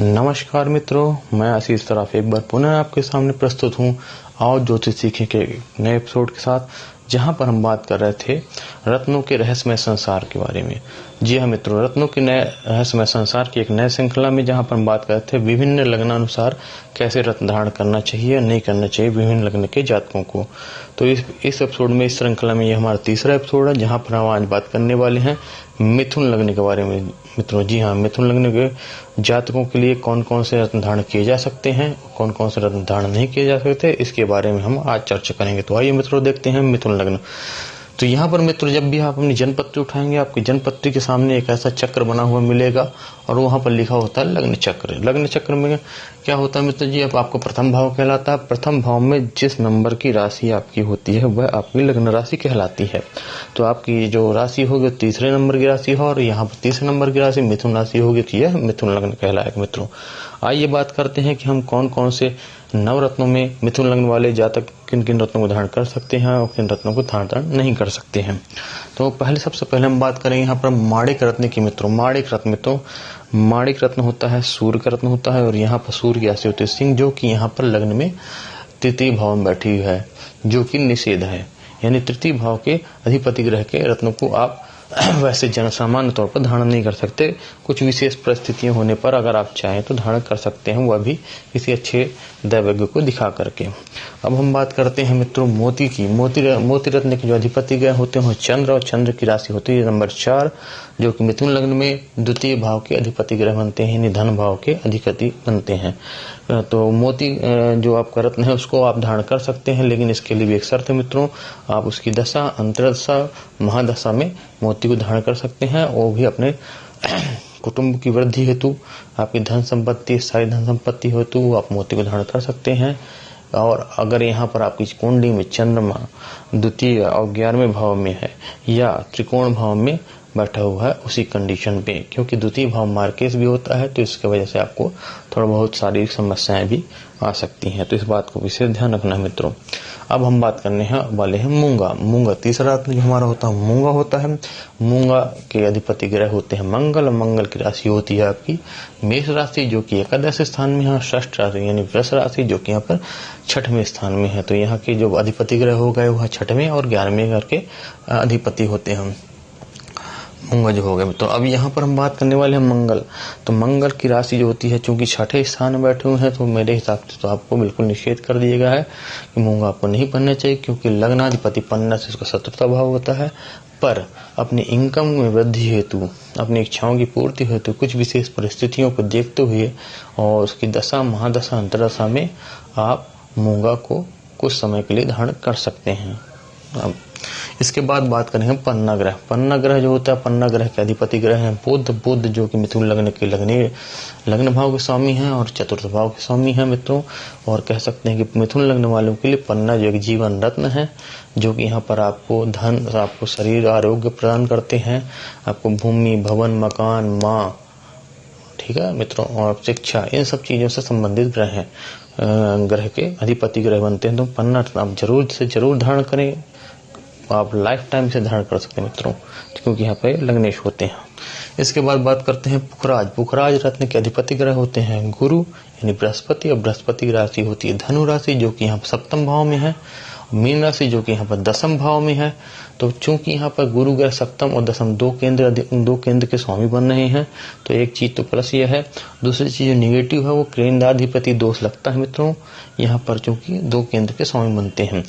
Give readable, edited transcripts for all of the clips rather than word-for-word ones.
नमस्कार मित्रों, मैं आशीष सराफ एक बार पुनः आपके सामने प्रस्तुत हूँ आओ ज्योतिष सीखें के नए एपिसोड के साथ, जहां पर हम बात कर रहे थे रत्नों के रहस्यमय संसार के बारे में। जी हाँ मित्रों, रत्नों के नए रहस्यमय संसार की एक नए श्रृंखला में जहां पर हम बात कर रहे थे विभिन्न लग्नानुसार कैसे रत्न धारण करना चाहिए या नहीं करना चाहिए विभिन्न लग्न के जातकों को। तो इस एपिसोड में, इस श्रृंखला में ये हमारा तीसरा एपिसोड है, जहां पर हम आज बात करने वाले हैं मिथुन लग्न के बारे में। मित्रों जी हाँ, मिथुन लग्न के जातकों के लिए कौन कौन से रत्न धारण किए जा सकते हैं, कौन कौन से रत्न धारण नहीं किए जा सकते, इसके बारे में हम आज चर्चा करेंगे। तो आइए मित्रों देखते हैं मिथुन लग्न। तो यहाँ पर मित्रों, जब भी आप अपनी जन्मपत्री उठाएंगे, आपकी जन्मपत्री के सामने एक ऐसा चक्र बना हुआ मिलेगा और वहां पर लिखा होता है लग्न चक्र। लग्न चक्र में क्या होता है मित्र जी, अब आपको प्रथम भाव कहलाता है। प्रथम भाव में जिस नंबर की राशि आपकी होती है वह आपकी लग्न राशि कहलाती है। तो आपकी जो राशि होगी तीसरे नंबर की राशि हो, और यहाँ पर तीसरे नंबर की राशि मिथुन राशि होगी, तो यह मिथुन लग्न कहलाएगा। मित्रों आइए बात करते हैं कि हम कौन कौन से नवरत्नों में मिथुन लग्न वाले जातक किन किन रत्नों को धारण कर सकते हैं और किन रत्नों को धारण नहीं कर सकते हैं। तो सबसे पहले हम बात करेंगे यहाँ पर माणिक रत्न की। मित्रों माणिक रत्न होता है, सूर्य का रत्न होता है, और यहाँ पर सूर्य की राशि होती है सिंह, जो कि यहाँ पर लग्न में तृतीय भाव में बैठी हुई है, जो कि निषेध है। यानी तृतीय भाव के अधिपति ग्रह के रत्नों को आप वैसे सामान्य तौर पर धारण नहीं कर सकते। कुछ विशेष परिस्थितियां होने पर अगर आप चाहें तो धारण कर सकते हैं, वह भी किसी अच्छे दैवज्ञ को दिखा करके। अब हम बात करते हैं मित्रों मोती की। मोती रत्न के जो अधिपति ग्रह होते हैं चंद्र, और चंद्र की राशि होती है नंबर 4, जो कि मिथुन लग्न में द्वितीय भाव के अधिपति ग्रह बनते हैं, यानी धन भाव के अधिपति बनते हैं। तो मोती जो आपका रत्न है उसको आप धारण कर सकते हैं, लेकिन इसके लिए भी एक शर्त है मित्रों, आप उसकी दशा, अंतरदशा, महादशा में मोती को धारण कर सकते हैं, वो भी अपने कुटुंब की वृद्धि हेतु, आपकी धन संपत्ति, स्थायी धन संपत्ति हेतु आप मोती को धारण कर सकते हैं। और अगर यहाँ पर आपकी कुंडली में चंद्रमा द्वितीय और 11वें भाव में है या त्रिकोण भाव में बैठा हुआ है उसी कंडीशन पे, क्योंकि द्वितीय भाव मार्केस भी होता है, तो इसकी वजह से आपको थोड़ा बहुत शारीरिक समस्याएं भी आ सकती हैं। तो इस बात को विशेष ध्यान रखना है मित्रों। अब हम बात करने वाले हैं मूंगा। तीसरा रत्न जो हमारा होता है मूंगा होता है। मूंगा के अधिपति ग्रह होते हैं मंगल, और मंगल की राशि होती है आपकी मेष राशि, जो कि एकादश स्थान में है, षष्ठ राशि यानी वृष राशि जो कि यहाँ पर 6वें स्थान में है। तो यहाँ के जो अधिपति ग्रह हो गए वह 6वें और 11वें घर के अधिपति होते हैं मूंगा जो हो गए। तो अब यहाँ पर हम बात करने वाले हैं मंगल। तो मंगल की राशि जो होती है, चूंकि 6ठे स्थान में बैठे हुए हैं, तो मेरे हिसाब से तो आपको बिल्कुल निषेध कर दिया गया है कि मूंगा आपको नहीं पहनना चाहिए, क्योंकि लग्नाधिपति पन्ना से उसका शत्रुता भाव होता है। पर अपनी इनकम में वृद्धि हेतु, अपनी इच्छाओं की पूर्ति हेतु कुछ विशेष परिस्थितियों को देखते हुए और उसकी दशा, महादशा, अंतरदशा में आप मूंगा को कुछ समय के लिए धारण कर सकते हैं। अब इसके बाद बात करेंगे पन्ना ग्रह। पन्ना ग्रह जो होता है, पन्ना ग्रह के अधिपति ग्रह हैं बुध, जो कि मिथुन लग्न के लग्न भाव के स्वामी हैं और चतुर्थ भाव के स्वामी हैं मित्रों। और कह सकते हैं कि मिथुन लग्न वालों के लिए पन्ना जो एक जीवन रत्न है, जो कि यहाँ पर आपको धन, आपको शरीर, आरोग्य प्रदान करते हैं, आपको भूमि, भवन, मकान, माँ, ठीक है मित्रों, और शिक्षा, इन सब चीजों से संबंधित ग्रह हैं, ग्रह के अधिपति ग्रह बनते हैं। तो पन्ना आप जरूर धारण करें, आप लाइफ टाइम से धारण कर सकते हैं मित्रों, क्योंकि यहाँ पे लग्नेश होते हैं। इसके बाद बात करते हैं पुखराज रत्न के अधिपति ग्रह होते हैं गुरु यानी बृहस्पति, और बृहस्पति की राशि होती है धनु राशि, जो कि यहाँ पर 7वें भाव में है, मीन राशि जो कि यहाँ पर 10वें भाव में है। तो चूंकि यहाँ पर गुरु ग्रह 7म और 10म दो केंद्र के स्वामी बन रहे हैं, तो एक चीज तो प्लस यह है। दूसरी चीज जो निगेटिव है वो केंद्राधिपति दोष लगता है मित्रों, यहाँ पर चूंकि 2 केंद्र के स्वामी बनते हैं।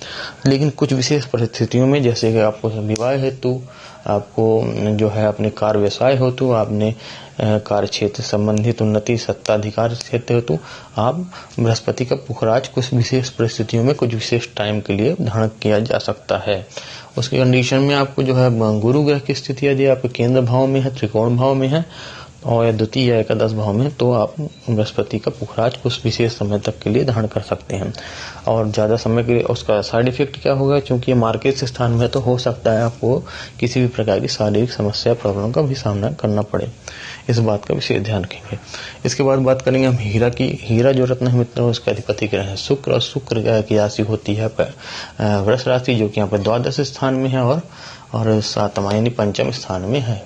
लेकिन कुछ विशेष परिस्थितियों में, जैसे कि आपको विवाह हेतु, आपको जो है अपने कार्य व्यवसाय हेतु, आपने कार्य क्षेत्र संबंधित उन्नति, सत्ताधिकार क्षेत्र हेतु आप बृहस्पति का पुखराज कुछ विशेष परिस्थितियों में कुछ विशेष टाइम के लिए धारण किया जा सकता है। उसकी कंडीशन में आपको जो है गुरु ग्रह की स्थिति यदि आपके केंद्र भाव में है, त्रिकोण भाव में है, और द्वितीय या एकादश भाव में, तो आप बृहस्पति का पुखराज कुछ विशेष समय तक के लिए धारण कर सकते हैं। और ज्यादा समय के लिए उसका साइड इफेक्ट क्या होगा, क्योंकि ये मार्केट स्थान में, तो हो सकता है आपको किसी भी प्रकार की शारीरिक समस्या, प्रॉब्लम का भी सामना करना पड़े। इस बात का विशेष ध्यान रखेंगे। इसके बाद बात करेंगे हम हीरा की। हीरा जो रत्न है मित्रों, उसके अधिपति ग्रह है शुक्र, और शुक्र की राशि होती है वृष राशि, जो कि यहाँ पर 12वें स्थान में है, और 7वां यानी 5वें स्थान में है,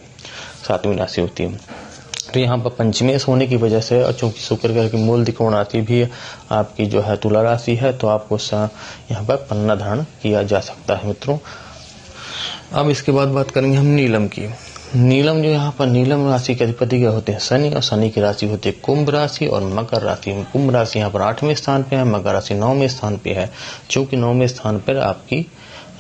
7वीं राशि होती है। तो यहाँ पर पंचमेश होने की वजह से और चूंकि शुक्र ग्रह की मूल त्रिकोण राशि भी आपकी जो है तुला राशि है, तो आपको यहाँ पर पन्ना धारण किया जा सकता है मित्रों। अब इसके बाद बात करेंगे हम नीलम की। नीलम जो यहाँ पर नीलम राशि के अधिपति क्या होते हैं शनि, और शनि की राशि होती है कुंभ राशि और मकर राशि। कुंभ राशि यहाँ पर 8वें स्थान पे है, मकर राशि 9वें स्थान पे है। चूंकि 9वें स्थान पर आपकी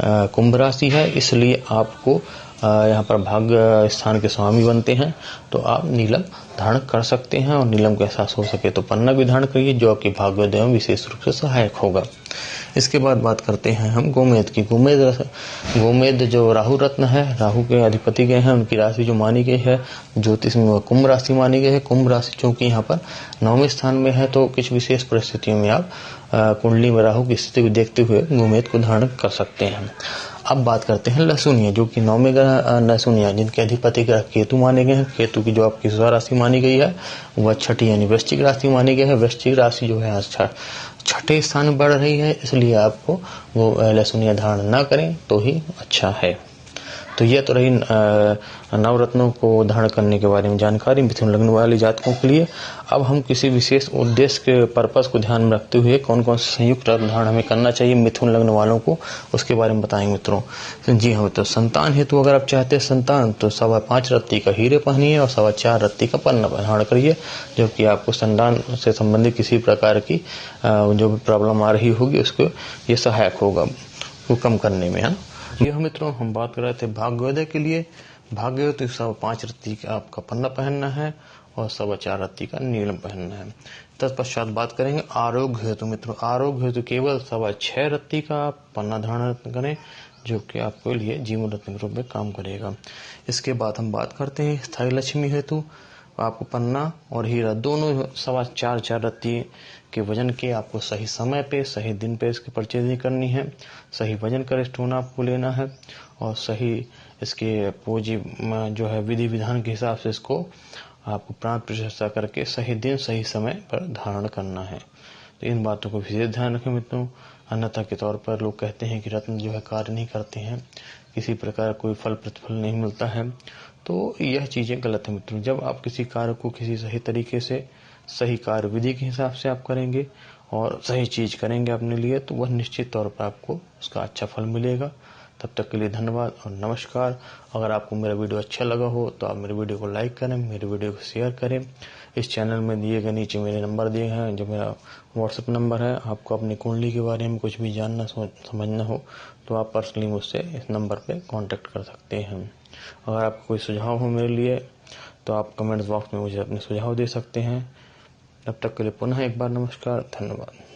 कुंभ राशि है, इसलिए आपको यहाँ पर भाग्य स्थान के स्वामी बनते हैं, तो आप नीलम धारण कर सकते हैं। और नीलम के एहसास हो सके तो पन्ना भी धारण करिए, जो आपके भाग्योदय में विशेष रूप से सहायक होगा। इसके बाद बात करते हैं हम गोमेद की। गोमेद जो राहु रत्न है, राहु के अधिपति गए हैं, उनकी राशि जो मानी गई है ज्योतिष में वह कुंभ राशि मानी गई है। कुंभ राशि चूंकि यहाँ पर 9वें स्थान में है, तो कुछ विशेष परिस्थितियों में आप कुंडली में राहु की स्थिति को देखते हुए गोमेद को धारण कर सकते हैं। अब बात करते हैं लहसुनिया, जो कि 9वें ग्रह लहसुनिया, जिनके अधिपति ग्रह केतु माने गए हैं। केतु की जो आपकी स्व राशि मानी गई है वह छठी यानी वृश्चिक राशि मानी गई है। वृश्चिक राशि जो है छठे स्थान में बढ़ रही है, इसलिए आपको वो लहसुनिया धारण ना करें तो ही अच्छा है। तो यह तो रही नवरत्नों को धारण करने के बारे में जानकारी मिथुन लग्न वाले जातकों के लिए। अब हम किसी विशेष उद्देश्य के पर्पस को ध्यान में रखते हुए कौन कौन से संयुक्त रत्न धारण हमें करना चाहिए मिथुन लग्न वालों को, उसके बारे में बताएंगे मित्रों। जी हाँ मित्रों, संतान हेतु अगर आप चाहते हैं संतान, तो 5.25 रत्ती का हीरे पहनिए और 4.25 रत्ती का पन्ना धारण करिए, जो कि आपको संतान से संबंधित किसी प्रकार की जो भी प्रॉब्लम आ रही होगी उसको ये सहायक होगा वो कम करने में, है। ये मित्रों हम बात कर रहे थे भाग्योदय के लिए। भाग्योदय तो 5.25 रत्ती का आपका पन्ना पहनना है और 4.25 रत्ती का नीलम पहनना है। तत्पश्चात बात करेंगे आरोग्य हेतु मित्रों। आरोग्य हेतु केवल 6.25 रत्ती का आप पन्ना धारण करें, जो कि आपके लिए जीवन रत्न के रूप में काम करेगा। इसके बाद हम बात करते हैं स्थायी लक्ष्मी हेतु। आपको पन्ना और हीरा दोनों 4.25 रत्ती के वजन के आपको सही समय पे सही दिन पे इसकी परचेजिंग करनी है। सही वजन का स्टोन आपको लेना है और सही इसके पूजी जो है विधि विधान के हिसाब से इसको आपको प्राण प्रतिष्ठा करके सही दिन सही समय पर धारण करना है। तो इन बातों को विशेष ध्यान रखें मित्रों। अन्यथा के तौर पर लोग कहते हैं कि रत्न जो है कार्य नहीं करते हैं, किसी प्रकार कोई फल प्रतिफल नहीं मिलता है, तो यह चीजें गलत है मित्रों। जब आप किसी कार्य को किसी सही तरीके से सही कार्य विधि के हिसाब से आप करेंगे और सही चीज करेंगे अपने लिए, तो वह निश्चित तौर पर आपको उसका अच्छा फल मिलेगा। तब तक के लिए धन्यवाद और नमस्कार। अगर आपको मेरा वीडियो अच्छा लगा हो तो आप मेरे वीडियो को लाइक करें, मेरे वीडियो को शेयर करें। इस चैनल में दिए गए नीचे मेरे नंबर दिए हैं, जो मेरा व्हाट्सएप नंबर है। आपको अपनी कुंडली के बारे में कुछ भी जानना समझना हो तो आप पर्सनली मुझसे इस नंबर पर कॉन्टेक्ट कर सकते हैं। अगर आपको कोई सुझाव हो मेरे लिए तो आप कमेंट बॉक्स में मुझे अपने सुझाव दे सकते हैं। तब तक के लिए पुनः एक बार नमस्कार, धन्यवाद।